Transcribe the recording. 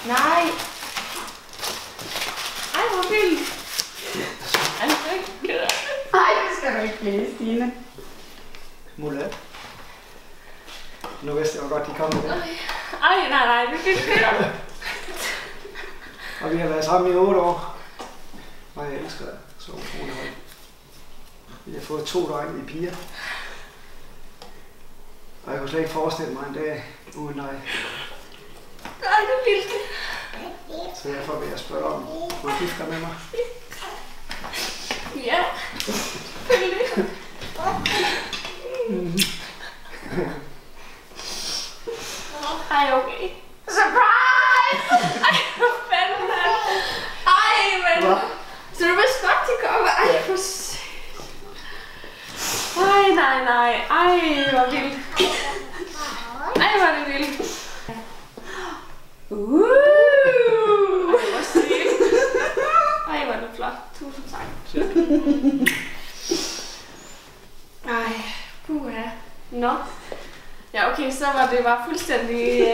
Nej. Ej, hvor vildt. Ej, det skal du ikke blive, Stine. Mulle. Nu vidste jeg godt, de kom med det. Ej, nej, det fik det. Og vi har været sammen i 8 år. Og jeg elsker det så utroligt højt. Vi har fået 2 døgn i piger. Og jeg kunne slet ikke forestille mig en dag uden dig. Ej, det er vildt. Så derfor vil jeg spørge om du gifter med mig. Ja, selvfølgelig. Ej, okay. Surprise! Ej, hvor fanden er det? Ej, men... Hva? Så du vidste godt, de kommer? Ej, for sygt. Ej, nej. Ej, hvor vildt. Ej, hvor er det vildt. Ej, hvor sygt. Ej, hvor er det flot. Tusind tak. Ej, puha. Nå. Ja, okay, så var det bare fuldstændig...